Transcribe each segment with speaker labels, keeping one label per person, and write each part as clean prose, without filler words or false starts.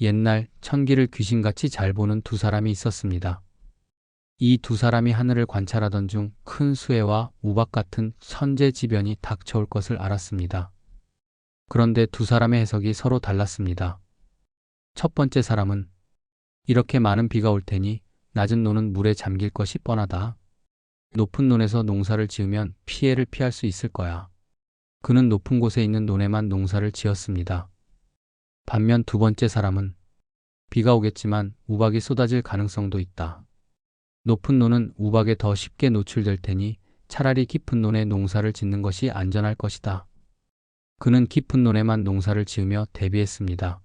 Speaker 1: 옛날 천기를 귀신같이 잘 보는 두 사람이 있었습니다. 이 두 사람이 하늘을 관찰하던 중 큰 수해와 우박 같은 천재지변이 닥쳐올 것을 알았습니다. 그런데 두 사람의 해석이 서로 달랐습니다. 첫 번째 사람은 이렇게 많은 비가 올 테니 낮은 논은 물에 잠길 것이 뻔하다. 높은 논에서 농사를 지으면 피해를 피할 수 있을 거야. 그는 높은 곳에 있는 논에만 농사를 지었습니다. 반면 두 번째 사람은 비가 오겠지만 우박이 쏟아질 가능성도 있다. 높은 논은 우박에 더 쉽게 노출될 테니 차라리 깊은 논에 농사를 짓는 것이 안전할 것이다. 그는 깊은 논에만 농사를 지으며 대비했습니다.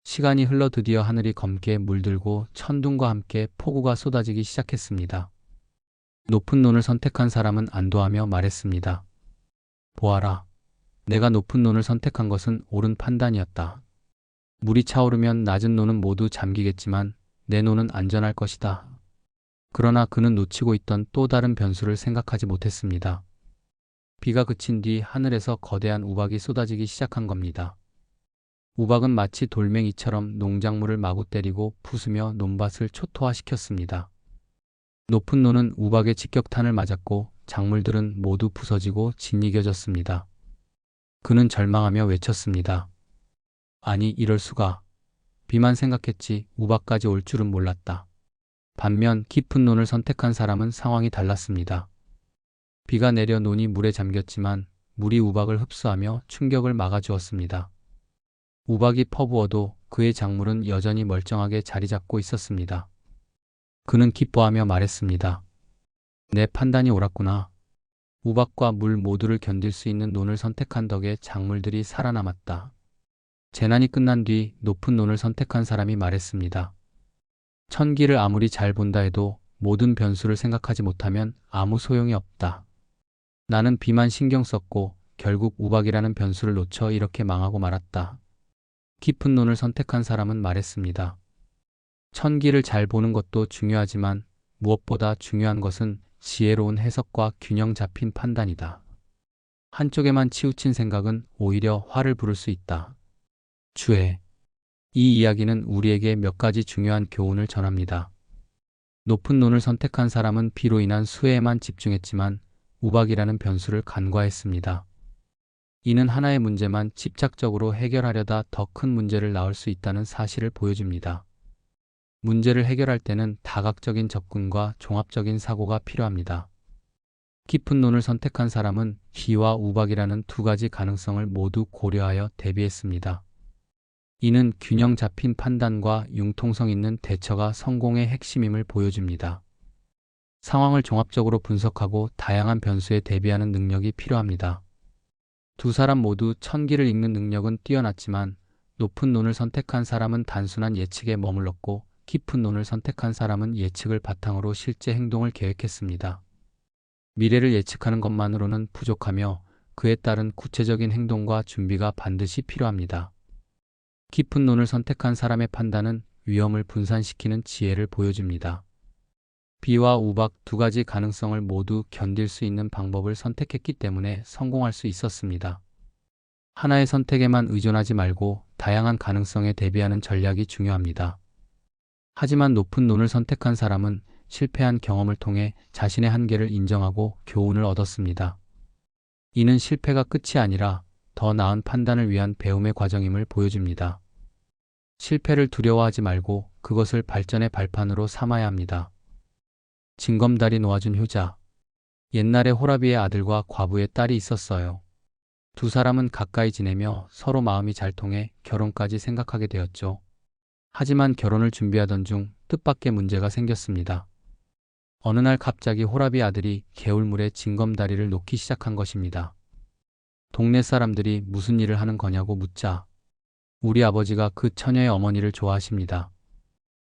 Speaker 1: 시간이 흘러 드디어 하늘이 검게 물들고 천둥과 함께 폭우가 쏟아지기 시작했습니다. 높은 논을 선택한 사람은 안도하며 말했습니다. 보아라. 내가 높은 논을 선택한 것은 옳은 판단이었다. 물이 차오르면 낮은 논은 모두 잠기겠지만 내 논은 안전할 것이다. 그러나 그는 놓치고 있던 또 다른 변수를 생각하지 못했습니다. 비가 그친 뒤 하늘에서 거대한 우박이 쏟아지기 시작한 겁니다. 우박은 마치 돌멩이처럼 농작물을 마구 때리고 부수며 논밭을 초토화시켰습니다. 높은 논은 우박의 직격탄을 맞았고 작물들은 모두 부서지고 짓이겨졌습니다. 그는 절망하며 외쳤습니다. 아니, 이럴 수가. 비만 생각했지 우박까지 올 줄은 몰랐다. 반면 깊은 논을 선택한 사람은 상황이 달랐습니다. 비가 내려 논이 물에 잠겼지만 물이 우박을 흡수하며 충격을 막아주었습니다. 우박이 퍼부어도 그의 작물은 여전히 멀쩡하게 자리 잡고 있었습니다. 그는 기뻐하며 말했습니다. 내 판단이 옳았구나. 우박과 물 모두를 견딜 수 있는 논을 선택한 덕에 작물들이 살아남았다. 재난이 끝난 뒤 높은 논을 선택한 사람이 말했습니다. 천기를 아무리 잘 본다 해도 모든 변수를 생각하지 못하면 아무 소용이 없다. 나는 비만 신경 썼고 결국 우박이라는 변수를 놓쳐 이렇게 망하고 말았다. 깊은 논을 선택한 사람은 말했습니다. 천기를 잘 보는 것도 중요하지만 무엇보다 중요한 것은 지혜로운 해석과 균형 잡힌 판단이다. 한쪽에만 치우친 생각은 오히려 화를 부를 수 있다. 주의. 이 이야기는 우리에게 몇 가지 중요한 교훈을 전합니다. 높은 논을 선택한 사람은 비로 인한 수해에만 집중했지만 우박이라는 변수를 간과했습니다. 이는 하나의 문제만 집착적으로 해결하려다 더 큰 문제를 낳을 수 있다는 사실을 보여줍니다. 문제를 해결할 때는 다각적인 접근과 종합적인 사고가 필요합니다. 깊은 논을 선택한 사람은 비와 우박이라는 두 가지 가능성을 모두 고려하여 대비했습니다. 이는 균형 잡힌 판단과 융통성 있는 대처가 성공의 핵심임을 보여줍니다. 상황을 종합적으로 분석하고 다양한 변수에 대비하는 능력이 필요합니다. 두 사람 모두 천기를 읽는 능력은 뛰어났지만 높은 논을 선택한 사람은 단순한 예측에 머물렀고 깊은 논을 선택한 사람은 예측을 바탕으로 실제 행동을 계획했습니다. 미래를 예측하는 것만으로는 부족하며 그에 따른 구체적인 행동과 준비가 반드시 필요합니다. 깊은 논을 선택한 사람의 판단은 위험을 분산시키는 지혜를 보여줍니다. 비와 우박 두 가지 가능성을 모두 견딜 수 있는 방법을 선택했기 때문에 성공할 수 있었습니다. 하나의 선택에만 의존하지 말고 다양한 가능성에 대비하는 전략이 중요합니다. 하지만 높은 논을 선택한 사람은 실패한 경험을 통해 자신의 한계를 인정하고 교훈을 얻었습니다. 이는 실패가 끝이 아니라 더 나은 판단을 위한 배움의 과정임을 보여줍니다. 실패를 두려워하지 말고 그것을 발전의 발판으로 삼아야 합니다. 징검다리 놓아준 효자. 옛날에 호라비의 아들과 과부의 딸이 있었어요. 두 사람은 가까이 지내며 서로 마음이 잘 통해 결혼까지 생각하게 되었죠. 하지만 결혼을 준비하던 중 뜻밖의 문제가 생겼습니다. 어느 날 갑자기 호라비 아들이 개울물에 징검다리를 놓기 시작한 것입니다. 동네 사람들이 무슨 일을 하는 거냐고 묻자 우리 아버지가 그 처녀의 어머니를 좋아하십니다.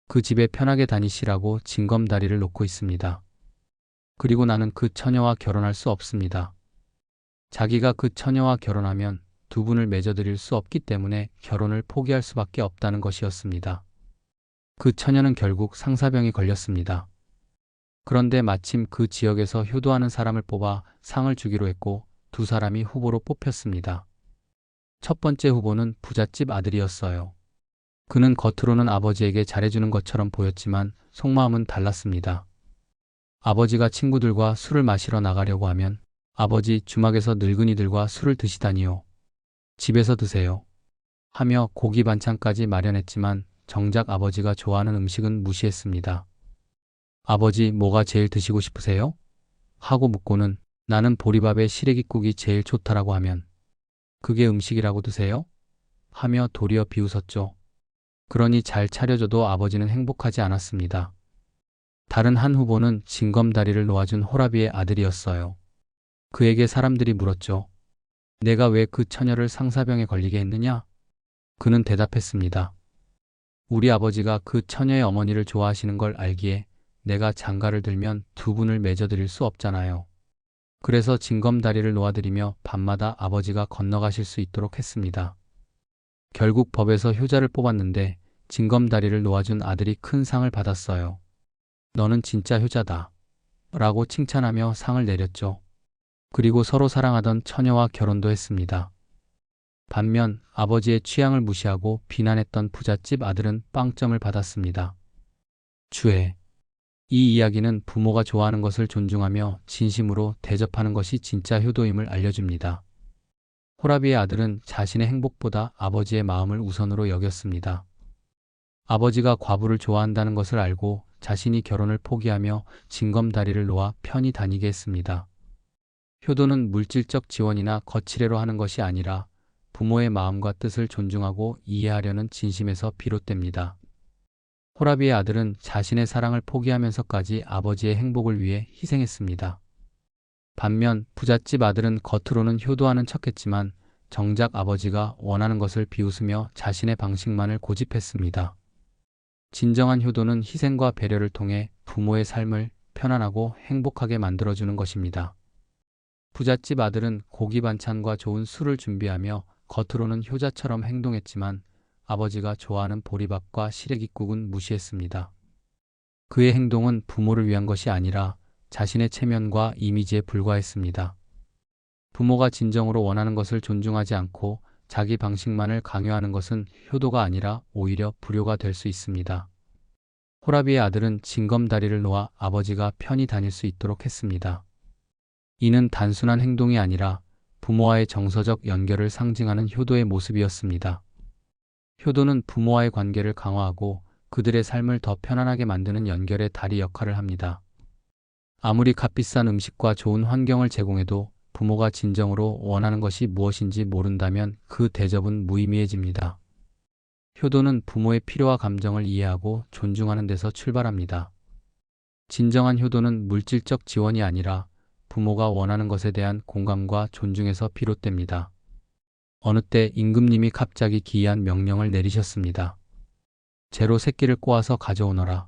Speaker 1: 그 집에 편하게 다니시라고 징검다리를 놓고 있습니다. 그리고 나는 그 처녀와 결혼할 수 없습니다. 자기가 그 처녀와 결혼하면 두 분을 맺어드릴 수 없기 때문에 결혼을 포기할 수밖에 없다는 것이었습니다. 그 처녀는 결국 상사병이 걸렸습니다. 그런데 마침 그 지역에서 효도하는 사람을 뽑아 상을 주기로 했고 두 사람이 후보로 뽑혔습니다. 첫 번째 후보는 부잣집 아들이었어요. 그는 겉으로는 아버지에게 잘해주는 것처럼 보였지만 속마음은 달랐습니다. 아버지가 친구들과 술을 마시러 나가려고 하면 아버지 주막에서 늙은이들과 술을 드시다니요. 집에서 드세요. 하며 고기 반찬까지 마련했지만 정작 아버지가 좋아하는 음식은 무시했습니다. 아버지 뭐가 제일 드시고 싶으세요? 하고 묻고는 나는 보리밥에 시래기국이 제일 좋다라고 하면 그게 음식이라고 드세요? 하며 도리어 비웃었죠. 그러니 잘 차려줘도 아버지는 행복하지 않았습니다. 다른 한 후보는 징검다리를 놓아준 호라비의 아들이었어요. 그에게 사람들이 물었죠. 내가 왜 그 처녀를 상사병에 걸리게 했느냐? 그는 대답했습니다. 우리 아버지가 그 처녀의 어머니를 좋아하시는 걸 알기에 내가 장가를 들면 두 분을 맺어드릴 수 없잖아요. 그래서 징검다리를 놓아드리며 밤마다 아버지가 건너가실 수 있도록 했습니다. 결국 법에서 효자를 뽑았는데 징검다리를 놓아준 아들이 큰 상을 받았어요. 너는 진짜 효자다. 라고 칭찬하며 상을 내렸죠. 그리고 서로 사랑하던 처녀와 결혼도 했습니다. 반면 아버지의 취향을 무시하고 비난했던 부잣집 아들은 빵점을 받았습니다. 주에 이 이야기는 부모가 좋아하는 것을 존중하며 진심으로 대접하는 것이 진짜 효도임을 알려줍니다. 호라비의 아들은 자신의 행복보다 아버지의 마음을 우선으로 여겼습니다. 아버지가 과부를 좋아한다는 것을 알고 자신이 결혼을 포기하며 징검다리를 놓아 편히 다니게 했습니다. 효도는 물질적 지원이나 거칠애로 하는 것이 아니라 부모의 마음과 뜻을 존중하고 이해하려는 진심에서 비롯됩니다. 호라비의 아들은 자신의 사랑을 포기하면서까지 아버지의 행복을 위해 희생했습니다. 반면 부잣집 아들은 겉으로는 효도하는 척했지만 정작 아버지가 원하는 것을 비웃으며 자신의 방식만을 고집했습니다. 진정한 효도는 희생과 배려를 통해 부모의 삶을 편안하고 행복하게 만들어주는 것입니다. 부잣집 아들은 고기 반찬과 좋은 술을 준비하며 겉으로는 효자처럼 행동했지만 아버지가 좋아하는 보리밥과 시래기국은 무시했습니다. 그의 행동은 부모를 위한 것이 아니라 자신의 체면과 이미지에 불과했습니다. 부모가 진정으로 원하는 것을 존중하지 않고 자기 방식만을 강요하는 것은 효도가 아니라 오히려 불효가 될 수 있습니다. 호라비의 아들은 징검다리를 놓아 아버지가 편히 다닐 수 있도록 했습니다. 이는 단순한 행동이 아니라 부모와의 정서적 연결을 상징하는 효도의 모습이었습니다. 효도는 부모와의 관계를 강화하고 그들의 삶을 더 편안하게 만드는 연결의 다리 역할을 합니다. 아무리 값비싼 음식과 좋은 환경을 제공해도 부모가 진정으로 원하는 것이 무엇인지 모른다면 그 대접은 무의미해집니다. 효도는 부모의 필요와 감정을 이해하고 존중하는 데서 출발합니다. 진정한 효도는 물질적 지원이 아니라 부모가 원하는 것에 대한 공감과 존중에서 비롯됩니다. 어느 때 임금님이 갑자기 기이한 명령을 내리셨습니다. 재로 새끼를 꼬아서 가져오너라.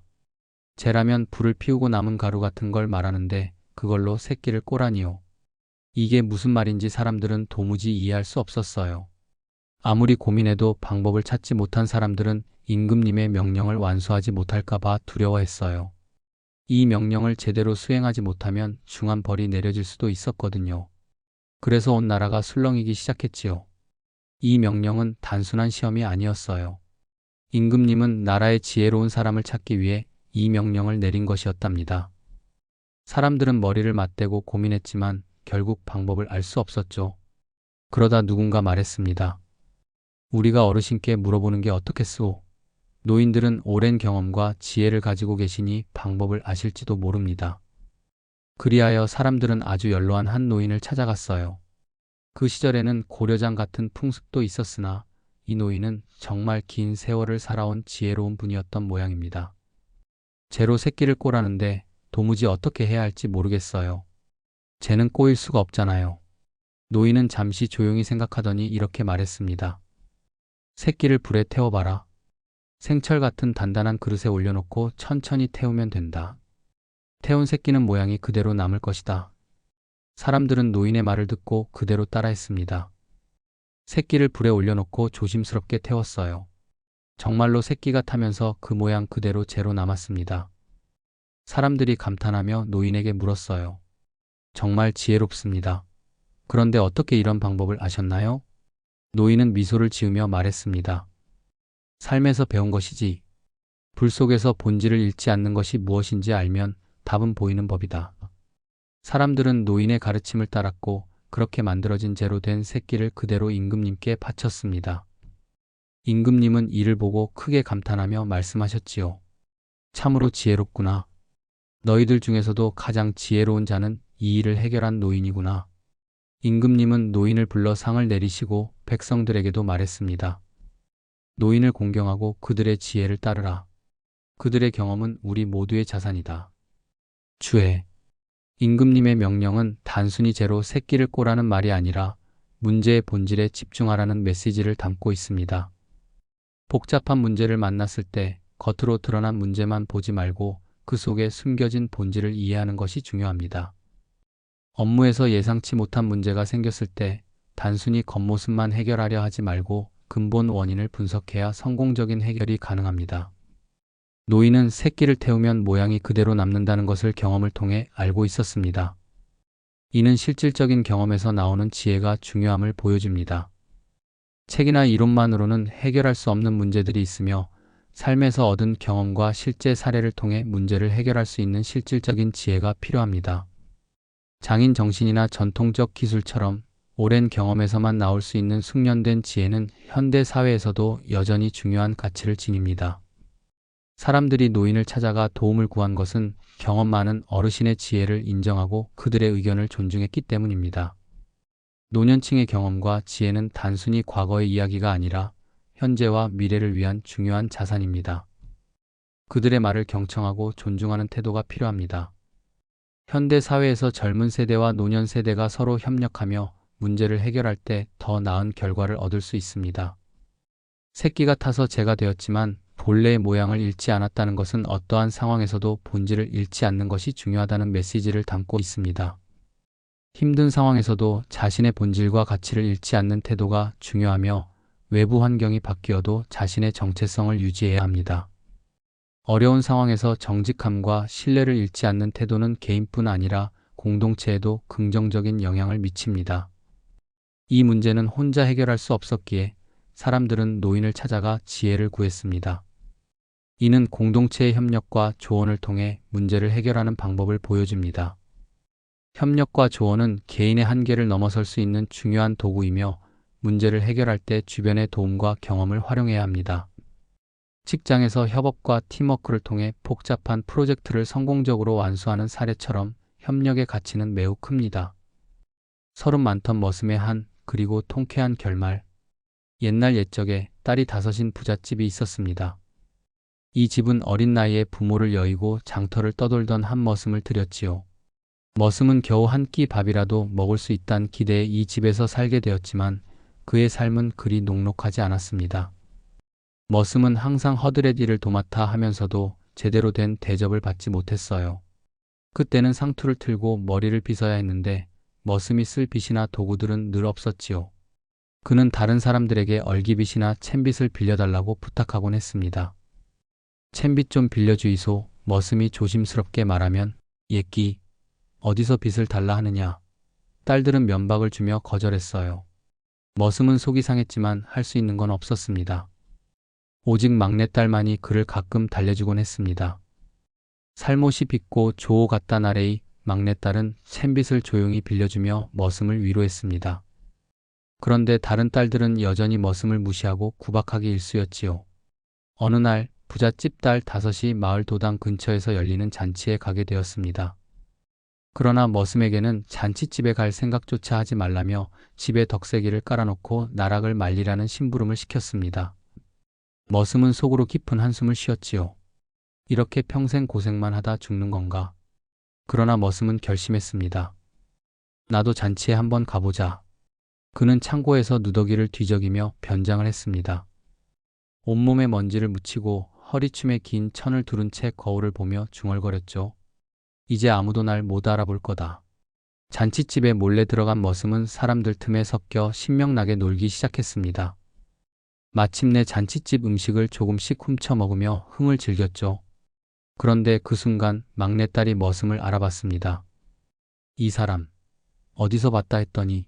Speaker 1: 재라면 불을 피우고 남은 가루 같은 걸 말하는데 그걸로 새끼를 꼬라니요. 이게 무슨 말인지 사람들은 도무지 이해할 수 없었어요. 아무리 고민해도 방법을 찾지 못한 사람들은 임금님의 명령을 완수하지 못할까봐 두려워했어요. 이 명령을 제대로 수행하지 못하면 중한 벌이 내려질 수도 있었거든요. 그래서 온 나라가 술렁이기 시작했지요. 이 명령은 단순한 시험이 아니었어요. 임금님은 나라의 지혜로운 사람을 찾기 위해 이 명령을 내린 것이었답니다. 사람들은 머리를 맞대고 고민했지만 결국 방법을 알 수 없었죠. 그러다 누군가 말했습니다. 우리가 어르신께 물어보는 게 어떻겠소? 노인들은 오랜 경험과 지혜를 가지고 계시니 방법을 아실지도 모릅니다. 그리하여 사람들은 아주 연로한 한 노인을 찾아갔어요. 그 시절에는 고려장 같은 풍습도 있었으나 이 노인은 정말 긴 세월을 살아온 지혜로운 분이었던 모양입니다. 재로 새끼를 꼬라는데 도무지 어떻게 해야 할지 모르겠어요. 재는 꼬일 수가 없잖아요. 노인은 잠시 조용히 생각하더니 이렇게 말했습니다. 새끼를 불에 태워봐라. 생철 같은 단단한 그릇에 올려놓고 천천히 태우면 된다. 태운 새끼는 모양이 그대로 남을 것이다. 사람들은 노인의 말을 듣고 그대로 따라했습니다. 새끼를 불에 올려놓고 조심스럽게 태웠어요. 정말로 새끼가 타면서 그 모양 그대로 재로 남았습니다. 사람들이 감탄하며 노인에게 물었어요. 정말 지혜롭습니다. 그런데 어떻게 이런 방법을 아셨나요? 노인은 미소를 지으며 말했습니다. 삶에서 배운 것이지. 불 속에서 본질을 잃지 않는 것이 무엇인지 알면 답은 보이는 법이다. 사람들은 노인의 가르침을 따랐고 그렇게 만들어진 재로 된 새끼를 그대로 임금님께 바쳤습니다. 임금님은 이를 보고 크게 감탄하며 말씀하셨지요. 참으로 지혜롭구나. 너희들 중에서도 가장 지혜로운 자는 이 일을 해결한 노인이구나. 임금님은 노인을 불러 상을 내리시고 백성들에게도 말했습니다. 노인을 공경하고 그들의 지혜를 따르라. 그들의 경험은 우리 모두의 자산이다. 주의 임금님의 명령은 단순히 재로 새끼를 꼬라는 말이 아니라 문제의 본질에 집중하라는 메시지를 담고 있습니다. 복잡한 문제를 만났을 때 겉으로 드러난 문제만 보지 말고 그 속에 숨겨진 본질을 이해하는 것이 중요합니다. 업무에서 예상치 못한 문제가 생겼을 때 단순히 겉모습만 해결하려 하지 말고 근본 원인을 분석해야 성공적인 해결이 가능합니다. 노인은 새끼를 태우면 모양이 그대로 남는다는 것을 경험을 통해 알고 있었습니다. 이는 실질적인 경험에서 나오는 지혜가 중요함을 보여줍니다. 책이나 이론만으로는 해결할 수 없는 문제들이 있으며 삶에서 얻은 경험과 실제 사례를 통해 문제를 해결할 수 있는 실질적인 지혜가 필요합니다. 장인 정신이나 전통적 기술처럼 오랜 경험에서만 나올 수 있는 숙련된 지혜는 현대 사회에서도 여전히 중요한 가치를 지닙니다. 사람들이 노인을 찾아가 도움을 구한 것은 경험 많은 어르신의 지혜를 인정하고 그들의 의견을 존중했기 때문입니다. 노년층의 경험과 지혜는 단순히 과거의 이야기가 아니라 현재와 미래를 위한 중요한 자산입니다. 그들의 말을 경청하고 존중하는 태도가 필요합니다. 현대 사회에서 젊은 세대와 노년 세대가 서로 협력하며 문제를 해결할 때 더 나은 결과를 얻을 수 있습니다. 새끼가 타서 재가 되었지만 본래의 모양을 잃지 않았다는 것은 어떠한 상황에서도 본질을 잃지 않는 것이 중요하다는 메시지를 담고 있습니다. 힘든 상황에서도 자신의 본질과 가치를 잃지 않는 태도가 중요하며 외부 환경이 바뀌어도 자신의 정체성을 유지해야 합니다. 어려운 상황에서 정직함과 신뢰를 잃지 않는 태도는 개인뿐 아니라 공동체에도 긍정적인 영향을 미칩니다. 이 문제는 혼자 해결할 수 없었기에 사람들은 노인을 찾아가 지혜를 구했습니다. 이는 공동체의 협력과 조언을 통해 문제를 해결하는 방법을 보여줍니다. 협력과 조언은 개인의 한계를 넘어설 수 있는 중요한 도구이며 문제를 해결할 때 주변의 도움과 경험을 활용해야 합니다. 직장에서 협업과 팀워크를 통해 복잡한 프로젝트를 성공적으로 완수하는 사례처럼 협력의 가치는 매우 큽니다. 서른 많던 머슴의 한 그리고 통쾌한 결말. 옛날 옛적에 딸이 다섯인 부잣집이 있었습니다. 이 집은 어린 나이에 부모를 여의고 장터를 떠돌던 한 머슴을 들였지요. 머슴은 겨우 한 끼 밥이라도 먹을 수 있다는 기대에 이 집에서 살게 되었지만 그의 삶은 그리 녹록하지 않았습니다. 머슴은 항상 허드렛 일을 도맡아 하면서도 제대로 된 대접을 받지 못했어요. 그때는 상투를 틀고 머리를 빗어야 했는데 머슴이 쓸 빗이나 도구들은 늘 없었지요. 그는 다른 사람들에게 얼기빗이나 铅빗을 빌려달라고 부탁하곤 했습니다. 铅빗 좀 빌려주이소. 머슴이 조심스럽게 말하면 예끼 어디서 빗을 달라 하느냐. 딸들은 면박을 주며 거절했어요. 머슴은 속이 상했지만 할 수 있는 건 없었습니다. 오직 막내딸만이 그를 가끔 달래주곤 했습니다. 살못이 빗고 조오 갖다 나래이. 막내딸은 铅빗을 조용히 빌려주며 머슴을 위로했습니다. 그런데 다른 딸들은 여전히 머슴을 무시하고 구박하기 일쑤였지요. 어느 날 부잣집 딸 다섯이 마을 도당 근처에서 열리는 잔치에 가게 되었습니다. 그러나 머슴에게는 잔치집에 갈 생각조차 하지 말라며 집에 덕세기를 깔아놓고 나락을 말리라는 심부름을 시켰습니다. 머슴은 속으로 깊은 한숨을 쉬었지요. 이렇게 평생 고생만 하다 죽는 건가? 그러나 머슴은 결심했습니다. 나도 잔치에 한번 가보자. 그는 창고에서 누더기를 뒤적이며 변장을 했습니다. 온몸에 먼지를 묻히고 허리춤에 긴 천을 두른 채 거울을 보며 중얼거렸죠. 이제 아무도 날 못 알아볼 거다. 잔치집에 몰래 들어간 머슴은 사람들 틈에 섞여 신명나게 놀기 시작했습니다. 마침내 잔치집 음식을 조금씩 훔쳐 먹으며 흥을 즐겼죠. 그런데 그 순간 막내딸이 머슴을 알아봤습니다. 이 사람 어디서 봤다 했더니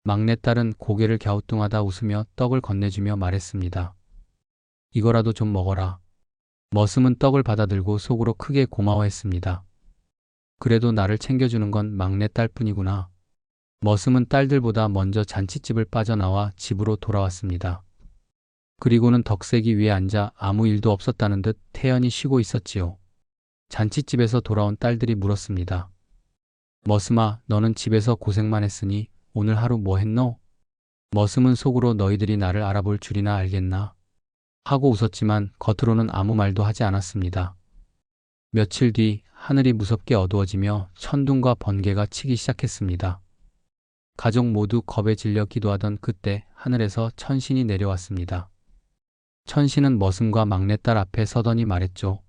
Speaker 1: 막내딸은 고개를 갸우뚱하다 웃으며 떡을 건네주며 말했습니다. 이거라도 좀 먹어라. 머슴은 떡을 받아들고 속으로 크게 고마워했습니다. 그래도 나를 챙겨주는 건 막내딸뿐이구나. 머슴은 딸들보다 먼저 잔칫집을 빠져나와 집으로 돌아왔습니다. 그리고는 덕세기 위에 앉아 아무 일도 없었다는 듯 태연히 쉬고 있었지요. 잔칫집에서 돌아온 딸들이 물었습니다. 머슴아, 너는 집에서 고생만 했으니 오늘 하루 뭐 했노? 머슴은 속으로 너희들이 나를 알아볼 줄이나 알겠나? 하고 웃었지만 겉으로는 아무 말도 하지 않았습니다. 며칠 뒤 하늘이 무섭게 어두워지며 천둥과 번개가 치기 시작했습니다. 가족 모두 겁에 질려 기도하던 그때 하늘에서 천신이 내려왔습니다. 천신은 머슴과 막내딸 앞에 서더니 말했죠.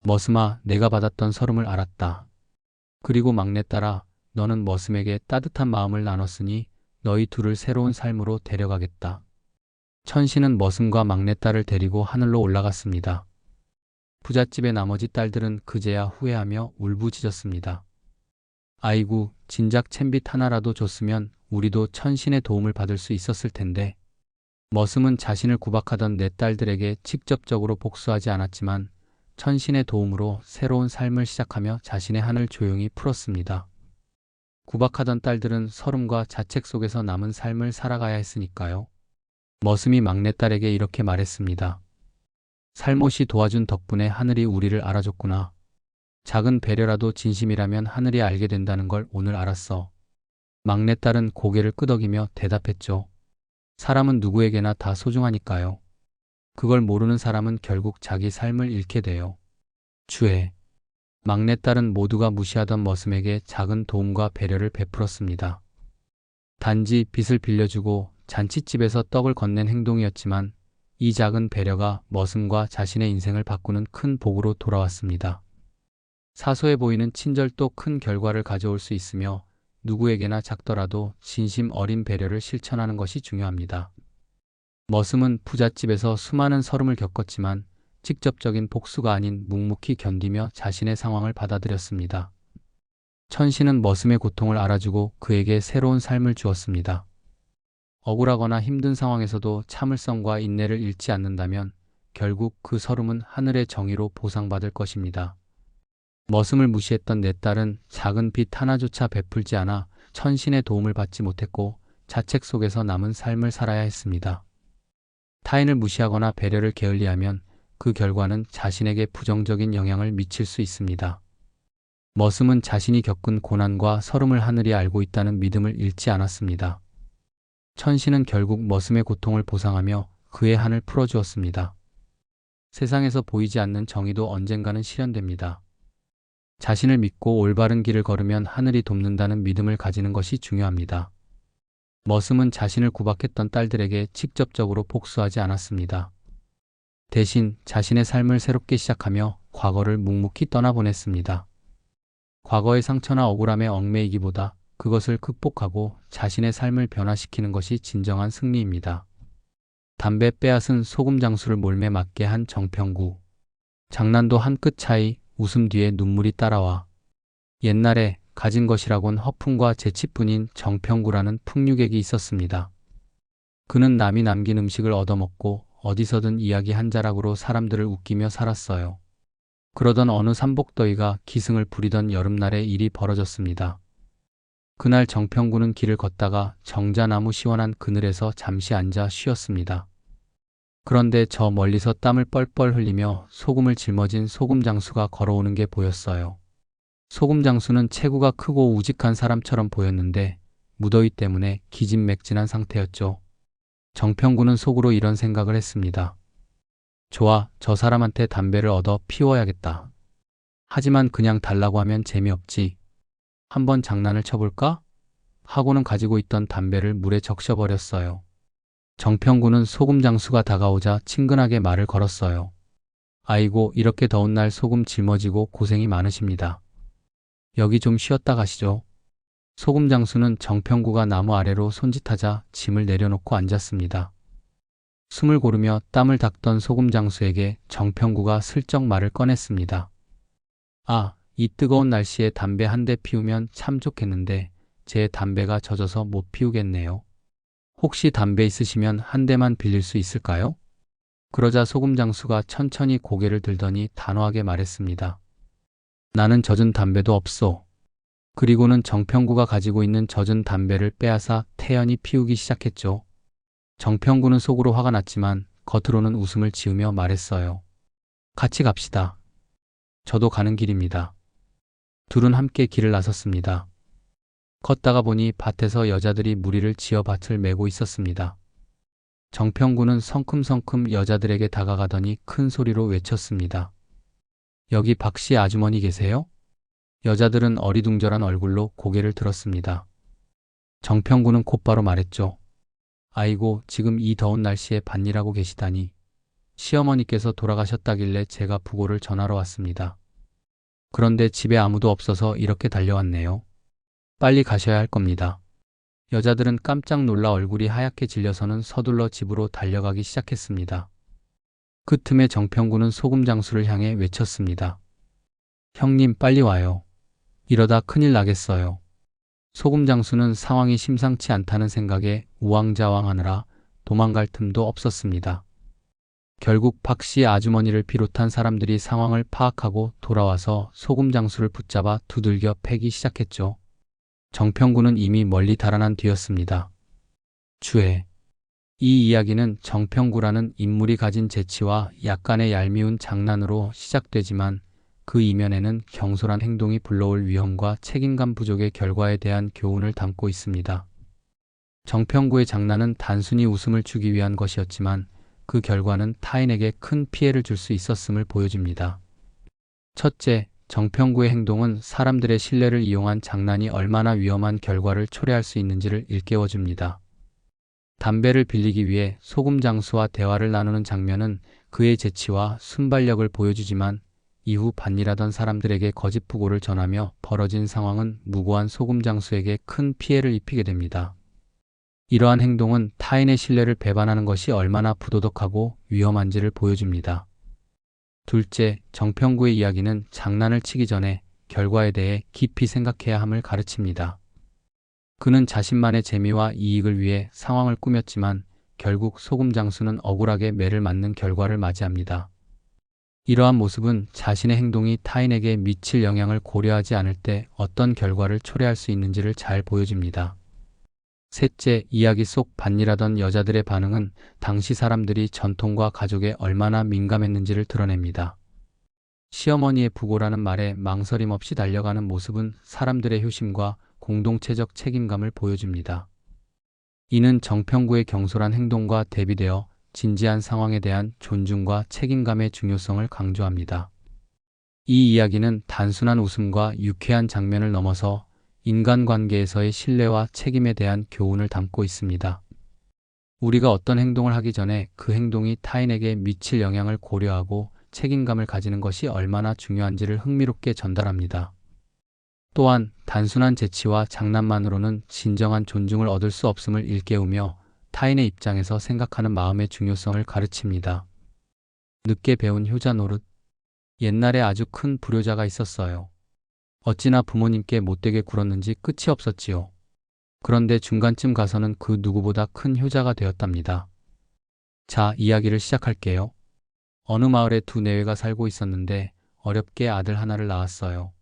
Speaker 1: 머슴아, 내가 받았던 서름을 알았다. 그리고 막내딸아, 너는 머슴에게 따뜻한 마음을 나눴으니 너희 둘을 새로운 삶으로 데려가겠다. 천신은 머슴과 막내딸을 데리고 하늘로 올라갔습니다. 부잣집의 나머지 딸들은 그제야 후회하며 울부짖었습니다. 아이고, 진작 챔빗 하나라도 줬으면 우리도 천신의 도움을 받을 수 있었을 텐데. 머슴은 자신을 구박하던 네 딸들에게 직접적으로 복수하지 않았지만 천신의 도움으로 새로운 삶을 시작하며 자신의 한을 조용히 풀었습니다. 구박하던 딸들은 서름과 자책 속에서 남은 삶을 살아가야 했으니까요. 머슴이 막내딸에게 이렇게 말했습니다. 살못이 도와준 덕분에 하늘이 우리를 알아줬구나. 작은 배려라도 진심이라면 하늘이 알게 된다는 걸 오늘 알았어. 막내딸은 고개를 끄덕이며 대답했죠. 사람은 누구에게나 다 소중하니까요. 그걸 모르는 사람은 결국 자기 삶을 잃게 돼요. 주에 막내딸은 모두가 무시하던 머슴에게 작은 도움과 배려를 베풀었습니다. 단지 빚을 빌려주고 잔칫집에서 떡을 건넨 행동이었지만 이 작은 배려가 머슴과 자신의 인생을 바꾸는 큰 복으로 돌아왔습니다. 사소해 보이는 친절도 큰 결과를 가져올 수 있으며 누구에게나 작더라도 진심 어린 배려를 실천하는 것이 중요합니다. 머슴은 부잣집에서 수많은 서름을 겪었지만 직접적인 복수가 아닌 묵묵히 견디며 자신의 상황을 받아들였습니다. 천신은 머슴의 고통을 알아주고 그에게 새로운 삶을 주었습니다. 억울하거나 힘든 상황에서도 참을성과 인내를 잃지 않는다면 결국 그 서름은 하늘의 정의로 보상받을 것입니다. 머슴을 무시했던 내 딸은 작은 빚 하나조차 베풀지 않아 천신의 도움을 받지 못했고 자책 속에서 남은 삶을 살아야 했습니다. 타인을 무시하거나 배려를 게을리하면 그 결과는 자신에게 부정적인 영향을 미칠 수 있습니다. 머슴은 자신이 겪은 고난과 서름을 하늘이 알고 있다는 믿음을 잃지 않았습니다. 천신은 결국 머슴의 고통을 보상하며 그의 한을 풀어주었습니다. 세상에서 보이지 않는 정의도 언젠가는 실현됩니다. 자신을 믿고 올바른 길을 걸으면 하늘이 돕는다는 믿음을 가지는 것이 중요합니다. 머슴은 자신을 구박했던 딸들에게 직접적으로 복수하지 않았습니다. 대신 자신의 삶을 새롭게 시작하며 과거를 묵묵히 떠나보냈습니다. 과거의 상처나 억울함에 얽매이기보다 그것을 극복하고 자신의 삶을 변화시키는 것이 진정한 승리입니다. 담배 빼앗은 소금 장수를 몰매 맞게 한 정평구. 장난도 한 끗 차이, 웃음 뒤에 눈물이 따라와. 옛날에 가진 것이라곤 허풍과 재치뿐인 정평구라는 풍류객이 있었습니다. 그는 남이 남긴 음식을 얻어먹고 어디서든 이야기 한 자락으로 사람들을 웃기며 살았어요. 그러던 어느 삼복더위가 기승을 부리던 여름날에 일이 벌어졌습니다. 그날 정평구는 길을 걷다가 정자나무 시원한 그늘에서 잠시 앉아 쉬었습니다. 그런데 저 멀리서 땀을 뻘뻘 흘리며 소금을 짊어진 소금장수가 걸어오는 게 보였어요. 소금장수는 체구가 크고 우직한 사람처럼 보였는데 무더위 때문에 기진맥진한 상태였죠. 정평구는 속으로 이런 생각을 했습니다. 좋아, 저 사람한테 담배를 얻어 피워야겠다. 하지만 그냥 달라고 하면 재미없지. 한번 장난을 쳐볼까? 하고는 가지고 있던 담배를 물에 적셔버렸어요. 정평구는 소금장수가 다가오자 친근하게 말을 걸었어요. 아이고, 이렇게 더운 날 소금 짊어지고 고생이 많으십니다. 여기 좀 쉬었다 가시죠. 소금장수는 정평구가 나무 아래로 손짓하자 짐을 내려놓고 앉았습니다. 숨을 고르며 땀을 닦던 소금장수에게 정평구가 슬쩍 말을 꺼냈습니다. 아, 이 뜨거운 날씨에 담배 한 대 피우면 참 좋겠는데 제 담배가 젖어서 못 피우겠네요. 혹시 담배 있으시면 한 대만 빌릴 수 있을까요? 그러자 소금 장수가 천천히 고개를 들더니 단호하게 말했습니다. 나는 젖은 담배도 없소. 그리고는 정평구가 가지고 있는 젖은 담배를 빼앗아 태연히 피우기 시작했죠. 정평구는 속으로 화가 났지만 겉으로는 웃음을 지으며 말했어요. 같이 갑시다. 저도 가는 길입니다. 둘은 함께 길을 나섰습니다. 걷다가 보니 밭에서 여자들이 무리를 지어 밭을 메고 있었습니다. 정평구는 성큼성큼 여자들에게 다가가더니 큰 소리로 외쳤습니다. 여기 박씨 아주머니 계세요? 여자들은 어리둥절한 얼굴로 고개를 들었습니다. 정평구는 곧바로 말했죠. 아이고, 지금 이 더운 날씨에 밭일하고 계시다니. 시어머니께서 돌아가셨다길래 제가 부고를 전하러 왔습니다. 그런데 집에 아무도 없어서 이렇게 달려왔네요. 빨리 가셔야 할 겁니다. 여자들은 깜짝 놀라 얼굴이 하얗게 질려서는 서둘러 집으로 달려가기 시작했습니다. 그 틈에 정평구는 소금 장수를 향해 외쳤습니다. 형님, 빨리 와요. 이러다 큰일 나겠어요. 소금 장수는 상황이 심상치 않다는 생각에 우왕좌왕하느라 도망갈 틈도 없었습니다. 결국 박씨 아주머니를 비롯한 사람들이 상황을 파악하고 돌아와서 소금 장수를 붙잡아 두들겨 패기 시작했죠. 정평구는 이미 멀리 달아난 뒤였습니다. 주에 이 이야기는 정평구라는 인물이 가진 재치와 약간의 얄미운 장난으로 시작되지만 그 이면에는 경솔한 행동이 불러올 위험과 책임감 부족의 결과에 대한 교훈을 담고 있습니다. 정평구의 장난은 단순히 웃음을 주기 위한 것이었지만 그 결과는 타인에게 큰 피해를 줄 수 있었음을 보여줍니다. 첫째, 정평구의 행동은 사람들의 신뢰를 이용한 장난이 얼마나 위험한 결과를 초래할 수 있는지를 일깨워줍니다. 담배를 빌리기 위해 소금 장수와 대화를 나누는 장면은 그의 재치와 순발력을 보여주지만 이후 밭일하던 사람들에게 거짓 부고를 전하며 벌어진 상황은 무고한 소금 장수에게 큰 피해를 입히게 됩니다. 이러한 행동은 타인의 신뢰를 배반하는 것이 얼마나 부도덕하고 위험한지를 보여줍니다. 둘째, 정평구의 이야기는 장난을 치기 전에 결과에 대해 깊이 생각해야 함을 가르칩니다. 그는 자신만의 재미와 이익을 위해 상황을 꾸몄지만 결국 소금 장수는 억울하게 매를 맞는 결과를 맞이합니다. 이러한 모습은 자신의 행동이 타인에게 미칠 영향을 고려하지 않을 때 어떤 결과를 초래할 수 있는지를 잘 보여줍니다. 셋째, 이야기 속 밭일하던 여자들의 반응은 당시 사람들이 전통과 가족에 얼마나 민감했는지를 드러냅니다. 시어머니의 부고라는 말에 망설임 없이 달려가는 모습은 사람들의 효심과 공동체적 책임감을 보여줍니다. 이는 정평구의 경솔한 행동과 대비되어 진지한 상황에 대한 존중과 책임감의 중요성을 강조합니다. 이 이야기는 단순한 웃음과 유쾌한 장면을 넘어서 인간관계에서의 신뢰와 책임에 대한 교훈을 담고 있습니다. 우리가 어떤 행동을 하기 전에 그 행동이 타인에게 미칠 영향을 고려하고 책임감을 가지는 것이 얼마나 중요한지를 흥미롭게 전달합니다. 또한 단순한 재치와 장난만으로는 진정한 존중을 얻을 수 없음을 일깨우며 타인의 입장에서 생각하는 마음의 중요성을 가르칩니다. 늦게 배운 효자 노릇. 옛날에 아주 큰 불효자가 있었어요. 어찌나 부모님께 못되게 굴었는지 끝이 없었지요. 그런데 중간쯤 가서는 그 누구보다 큰 효자가 되었답니다. 자, 이야기를 시작할게요. 어느 마을에 두 내외가 살고 있었는데 어렵게 아들 하나를 낳았어요.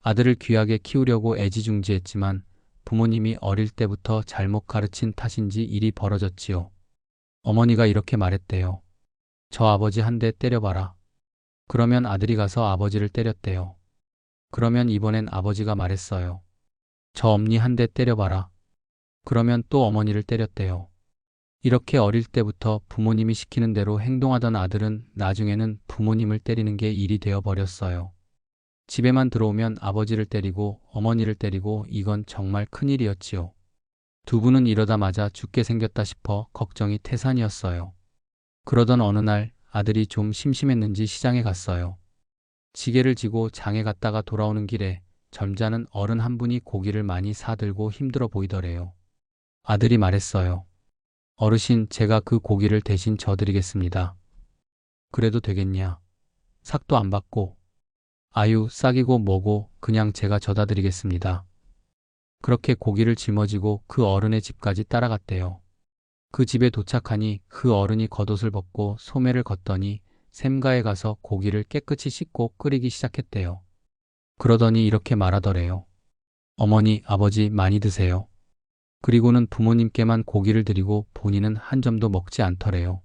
Speaker 1: 아들을 귀하게 키우려고 애지중지했지만 부모님이 어릴 때부터 잘못 가르친 탓인지 일이 벌어졌지요. 어머니가 이렇게 말했대요. 저 아버지 한 대 때려봐라. 그러면 아들이 가서 아버지를 때렸대요. 그러면 이번엔 아버지가 말했어요. 저 엄니 한 대 때려봐라. 그러면 또 어머니를 때렸대요. 이렇게 어릴 때부터 부모님이 시키는 대로 행동하던 아들은 나중에는 부모님을 때리는 게 일이 되어버렸어요. 집에만 들어오면 아버지를 때리고 어머니를 때리고 이건 정말 큰일이었지요. 두 분은 이러다 맞아 죽게 생겼다 싶어 걱정이 태산이었어요. 그러던 어느 날 아들이 좀 심심했는지 시장에 갔어요. 지게를 지고 장에 갔다가 돌아오는 길에 점잖은 어른 한 분이 고기를 많이 사들고 힘들어 보이더래요. 아들이 말했어요. 어르신, 제가 그 고기를 대신 져드리겠습니다. 그래도 되겠냐? 삭도 안 받고. 아유, 싹이고 뭐고 그냥 제가 져다 드리겠습니다. 그렇게 고기를 짊어지고 그 어른의 집까지 따라갔대요. 그 집에 도착하니 그 어른이 겉옷을 벗고 소매를 걷더니 샘가에 가서 고기를 깨끗이 씻고 끓이기 시작했대요. 그러더니 이렇게 말하더래요. 어머니, 아버지 많이 드세요. 그리고는 부모님께만 고기를 드리고 본인은 한 점도 먹지 않더래요.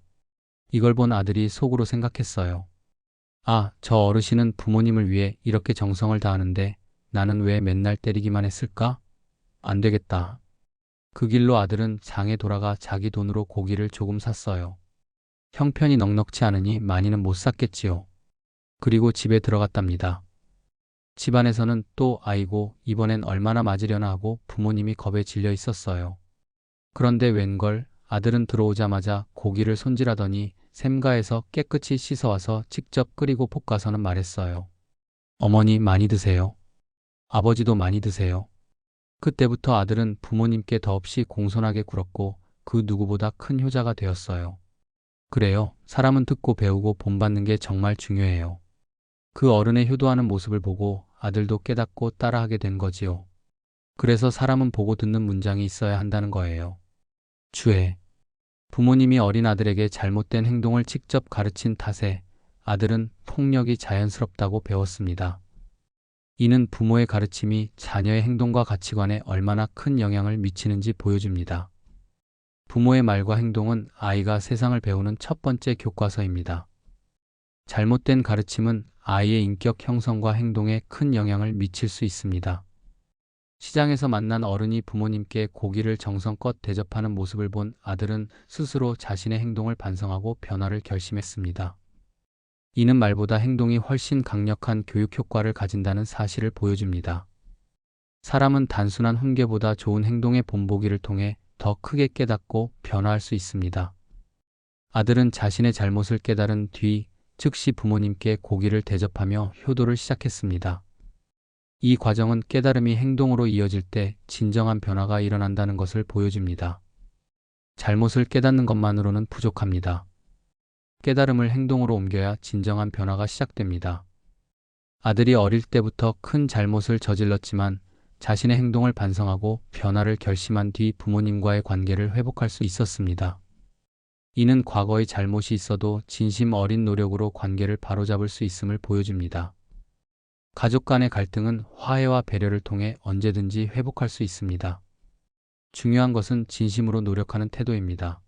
Speaker 1: 이걸 본 아들이 속으로 생각했어요. 아, 저 어르신은 부모님을 위해 이렇게 정성을 다하는데 나는 왜 맨날 때리기만 했을까? 안 되겠다. 그 길로 아들은 장에 돌아가 자기 돈으로 고기를 조금 샀어요. 형편이 넉넉치 않으니 많이는 못 샀겠지요. 그리고 집에 들어갔답니다. 집안에서는 또 아이고 이번엔 얼마나 맞으려나 하고 부모님이 겁에 질려 있었어요. 그런데 웬걸 아들은 들어오자마자 고기를 손질하더니 샘가에서 깨끗이 씻어와서 직접 끓이고 볶아서는 말했어요. 어머니 많이 드세요. 아버지도 많이 드세요. 그때부터 아들은 부모님께 더없이 공손하게 굴었고 그 누구보다 큰 효자가 되었어요. 그래요. 사람은 듣고 배우고 본받는 게 정말 중요해요. 그 어른의 효도하는 모습을 보고 아들도 깨닫고 따라하게 된 거지요. 그래서 사람은 보고 듣는 문장이 있어야 한다는 거예요. 주에 부모님이 어린 아들에게 잘못된 행동을 직접 가르친 탓에 아들은 폭력이 자연스럽다고 배웠습니다. 이는 부모의 가르침이 자녀의 행동과 가치관에 얼마나 큰 영향을 미치는지 보여줍니다. 부모의 말과 행동은 아이가 세상을 배우는 첫 번째 교과서입니다. 잘못된 가르침은 아이의 인격 형성과 행동에 큰 영향을 미칠 수 있습니다. 시장에서 만난 어른이 부모님께 고기를 정성껏 대접하는 모습을 본 아들은 스스로 자신의 행동을 반성하고 변화를 결심했습니다. 이는 말보다 행동이 훨씬 강력한 교육 효과를 가진다는 사실을 보여줍니다. 사람은 단순한 훈계보다 좋은 행동의 본보기를 통해 더 크게 깨닫고 변화할 수 있습니다. 아들은 자신의 잘못을 깨달은 뒤 즉시 부모님께 고기를 대접하며 효도를 시작했습니다. 이 과정은 깨달음이 행동으로 이어질 때 진정한 변화가 일어난다는 것을 보여줍니다. 잘못을 깨닫는 것만으로는 부족합니다. 깨달음을 행동으로 옮겨야 진정한 변화가 시작됩니다. 아들이 어릴 때부터 큰 잘못을 저질렀지만 자신의 행동을 반성하고 변화를 결심한 뒤 부모님과의 관계를 회복할 수 있었습니다. 이는 과거의 잘못이 있어도 진심 어린 노력으로 관계를 바로잡을 수 있음을 보여줍니다. 가족 간의 갈등은 화해와 배려를 통해 언제든지 회복할 수 있습니다. 중요한 것은 진심으로 노력하는 태도입니다.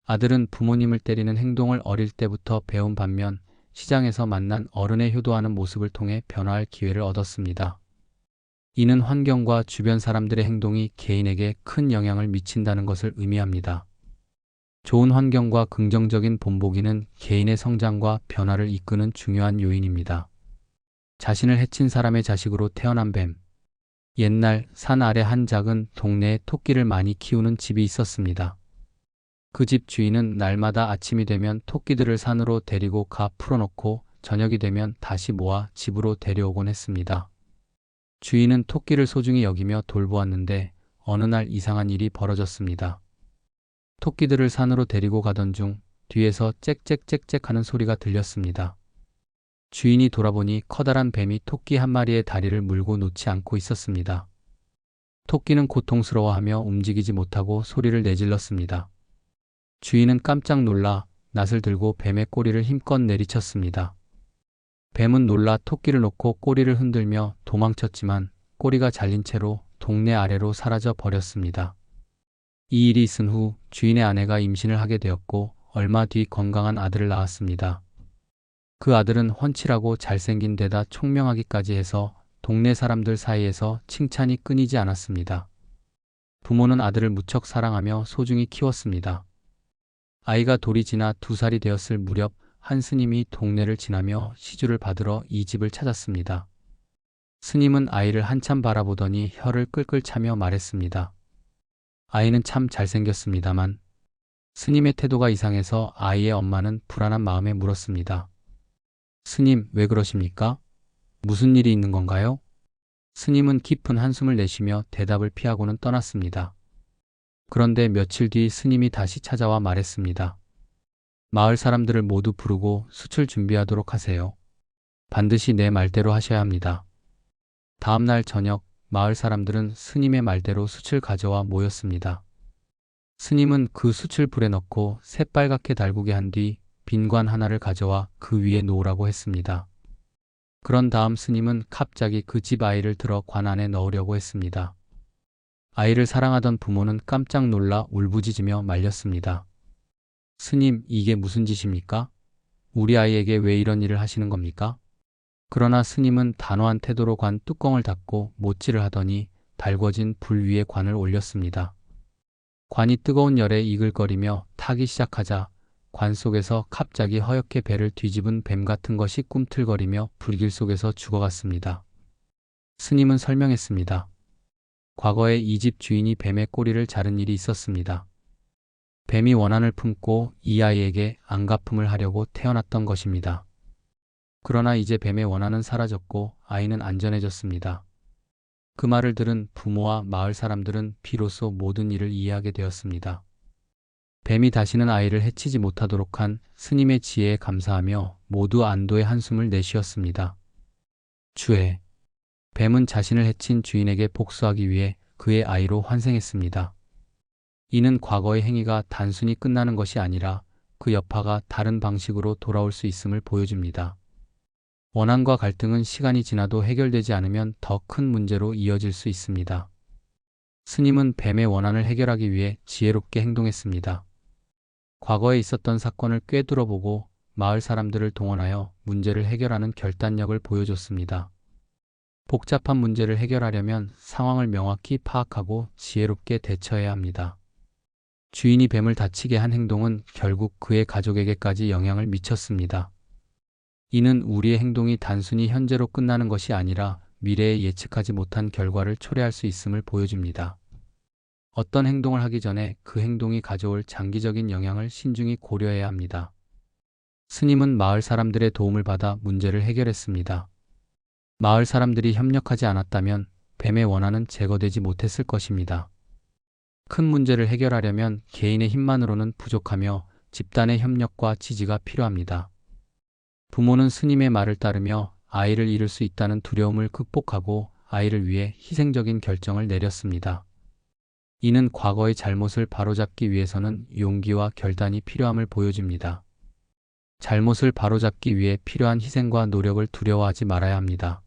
Speaker 1: 아들은 부모님을 때리는 행동을 어릴 때부터 배운 반면 시장에서 만난 어른의 효도하는 모습을 통해 변화할 기회를 얻었습니다. 이는 환경과 주변 사람들의 행동이 개인에게 큰 영향을 미친다는 것을 의미합니다. 좋은 환경과 긍정적인 본보기는 개인의 성장과 변화를 이끄는 중요한 요인입니다. 자신을 해친 사람의 자식으로 태어난 뱀. 옛날 산 아래 한 작은 동네에 토끼를 많이 키우는 집이 있었습니다. 그 집 주인은 날마다 아침이 되면 토끼들을 산으로 데리고 가 풀어놓고 저녁이 되면 다시 모아 집으로 데려오곤 했습니다. 주인은 토끼를 소중히 여기며 돌보았는데 어느 날 이상한 일이 벌어졌습니다. 토끼들을 산으로 데리고 가던 중 뒤에서 짹짹짹짹 하는 소리가 들렸습니다. 주인이 돌아보니 커다란 뱀이 토끼 한 마리의 다리를 물고 놓지 않고 있었습니다. 토끼는 고통스러워하며 움직이지 못하고 소리를 내질렀습니다. 주인은 깜짝 놀라 낫을 들고 뱀의 꼬리를 힘껏 내리쳤습니다. 뱀은 놀라 토끼를 놓고 꼬리를 흔들며 도망쳤지만 꼬리가 잘린 채로 동네 아래로 사라져 버렸습니다. 이 일이 있은 후 주인의 아내가 임신을 하게 되었고 얼마 뒤 건강한 아들을 낳았습니다. 그 아들은 훤칠하고 잘생긴 데다 총명하기까지 해서 동네 사람들 사이에서 칭찬이 끊이지 않았습니다. 부모는 아들을 무척 사랑하며 소중히 키웠습니다. 아이가 돌이 지나 2살이 되었을 무렵 한 스님이 동네를 지나며 시주를 받으러 이 집을 찾았습니다. 스님은 아이를 한참 바라보더니 혀를 끌끌 차며 말했습니다. 아이는 참 잘생겼습니다만. 스님의 태도가 이상해서 아이의 엄마는 불안한 마음에 물었습니다. 스님, 왜 그러십니까? 무슨 일이 있는 건가요? 스님은 깊은 한숨을 내쉬며 대답을 피하고는 떠났습니다. 그런데 며칠 뒤 스님이 다시 찾아와 말했습니다. 마을 사람들을 모두 부르고 수출 준비하도록 하세요. 반드시 내 말대로 하셔야 합니다. 다음 날 저녁 마을 사람들은 스님의 말대로 숯을 가져와 모였습니다. 스님은 그 숯을 불에 넣고 새빨갛게 달구게 한 뒤 빈관 하나를 가져와 그 위에 놓으라고 했습니다. 그런 다음 스님은 갑자기 그 집 아이를 들어 관 안에 넣으려고 했습니다. 아이를 사랑하던 부모는 깜짝 놀라 울부짖으며 말렸습니다. 스님, 이게 무슨 짓입니까? 우리 아이에게 왜 이런 일을 하시는 겁니까? 그러나 스님은 단호한 태도로 관 뚜껑을 닫고 못질을 하더니 달궈진 불 위에 관을 올렸습니다. 관이 뜨거운 열에 이글거리며 타기 시작하자 관 속에서 갑자기 허옇게 배를 뒤집은 뱀 같은 것이 꿈틀거리며 불길 속에서 죽어갔습니다. 스님은 설명했습니다. 과거에 이 집 주인이 뱀의 꼬리를 자른 일이 있었습니다. 뱀이 원한을 품고 이 아이에게 안갚음을 하려고 태어났던 것입니다. 그러나 이제 뱀의 원한은 사라졌고 아이는 안전해졌습니다. 그 말을 들은 부모와 마을 사람들은 비로소 모든 일을 이해하게 되었습니다. 뱀이 다시는 아이를 해치지 못하도록 한 스님의 지혜에 감사하며 모두 안도의 한숨을 내쉬었습니다. 주에 뱀은 자신을 해친 주인에게 복수하기 위해 그의 아이로 환생했습니다. 이는 과거의 행위가 단순히 끝나는 것이 아니라 그 여파가 다른 방식으로 돌아올 수 있음을 보여줍니다. 원한과 갈등은 시간이 지나도 해결되지 않으면 더 큰 문제로 이어질 수 있습니다. 스님은 뱀의 원한을 해결하기 위해 지혜롭게 행동했습니다. 과거에 있었던 사건을 꿰뚫어보고 마을 사람들을 동원하여 문제를 해결하는 결단력을 보여줬습니다. 복잡한 문제를 해결하려면 상황을 명확히 파악하고 지혜롭게 대처해야 합니다. 주인이 뱀을 다치게 한 행동은 결국 그의 가족에게까지 영향을 미쳤습니다. 이는 우리의 행동이 단순히 현재로 끝나는 것이 아니라 미래에 예측하지 못한 결과를 초래할 수 있음을 보여줍니다. 어떤 행동을 하기 전에 그 행동이 가져올 장기적인 영향을 신중히 고려해야 합니다. 스님은 마을 사람들의 도움을 받아 문제를 해결했습니다. 마을 사람들이 협력하지 않았다면 뱀의 원한은 제거되지 못했을 것입니다. 큰 문제를 해결하려면 개인의 힘만으로는 부족하며 집단의 협력과 지지가 필요합니다. 부모는 스님의 말을 따르며 아이를 잃을 수 있다는 두려움을 극복하고 아이를 위해 희생적인 결정을 내렸습니다. 이는 과거의 잘못을 바로잡기 위해서는 용기와 결단이 필요함을 보여줍니다. 잘못을 바로잡기 위해 필요한 희생과 노력을 두려워하지 말아야 합니다.